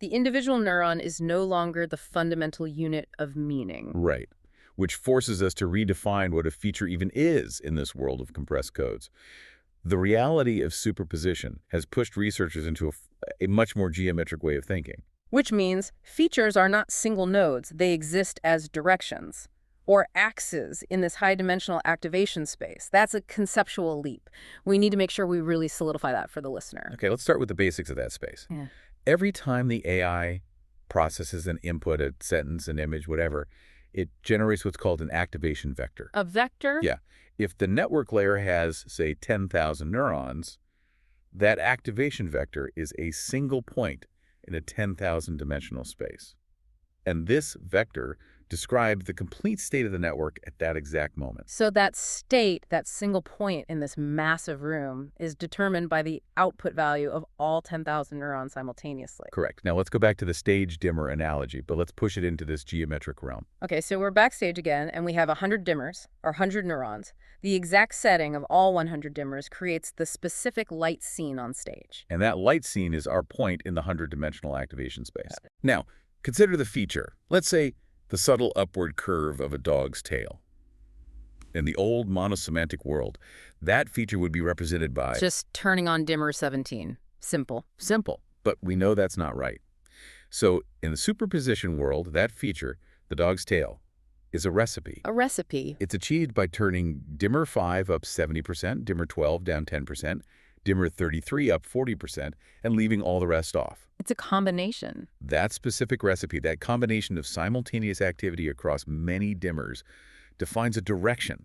The individual neuron is no longer the fundamental unit of meaning. Right. Which forces us to redefine what a feature even is in this world of compressed codes. The reality of superposition has pushed researchers into a much more geometric way of thinking. Which means features are not single nodes, they exist as directions, or axes in this high-dimensional activation space. That's a conceptual leap. We need to make sure we really solidify that for the listener. Okay, let's start with the basics of that space. Yeah. Every time the AI processes an input, a sentence, an image, whatever, it generates what's called an activation vector. A vector? Yeah. If the network layer has, say, 10,000 neurons, that activation vector is a single point in a 10,000 dimensional space. And this vector describes the complete state of the network at that exact moment. So that state, that single point in this massive room, is determined by the output value of all 10,000 neurons simultaneously. Correct. Now let's go back to the stage dimmer analogy, but let's push it into this geometric realm. Okay, so we're backstage again, and we have 100 dimmers, or 100 neurons. The exact setting of all 100 dimmers creates the specific light scene on stage. And that light scene is our point in the 100-dimensional activation space. Now, consider the feature. Let's say the subtle upward curve of a dog's tail. In the old monosemantic world, that feature would be represented by... Just turning on dimmer 17. Simple. Simple, but we know that's not right. So in the superposition world, that feature, the dog's tail, is a recipe. A recipe. It's achieved by turning dimmer 5 up 70%, dimmer 12 down 10%, dimmer 33 up 40%, and leaving all the rest off. It's a combination. That specific recipe, that combination of simultaneous activity across many dimmers, defines a direction,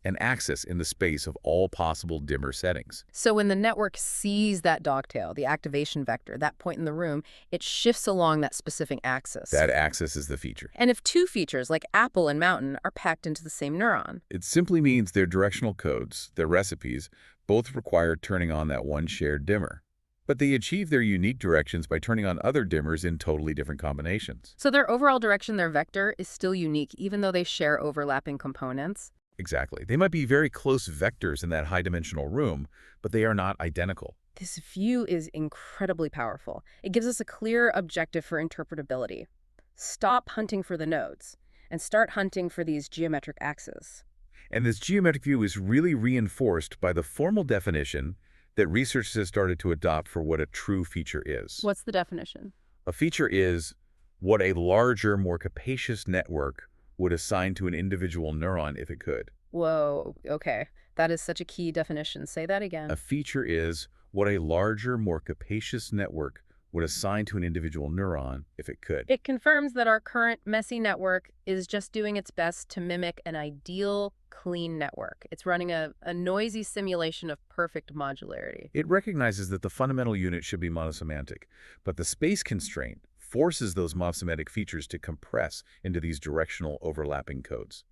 an axis in the space of all possible dimmer settings. So when the network sees that dogtail, the activation vector, that point in the room, it shifts along that specific axis. That axis is the feature. And if two features, like apple and mountain, are packed into the same neuron, It simply means their directional codes, their recipes, both require turning on that one shared dimmer. But they achieve their unique directions by turning on other dimmers in totally different combinations. so their overall direction, their vector, is still unique, even though they share overlapping components. Exactly. They might be very close vectors in that high-dimensional room, but they are not identical. This view is incredibly powerful. It gives us a clear objective for interpretability. Stop hunting for the nodes and start hunting for these geometric axes. And this geometric view is really reinforced by the formal definition that researchers have started to adopt for what a true feature is. What's the definition? A feature is what a larger, more capacious network would assign to an individual neuron if it could. Whoa, okay. That is such a key definition. Say that again. A feature is what a larger, more capacious network would assign to an individual neuron if it could. It confirms that our current messy network is just doing its best to mimic an ideal, clean network. It's running a noisy simulation of perfect modularity. It recognizes that the fundamental unit should be monosemantic, but the space constraint forces those monosemantic features to compress into these directional overlapping codes.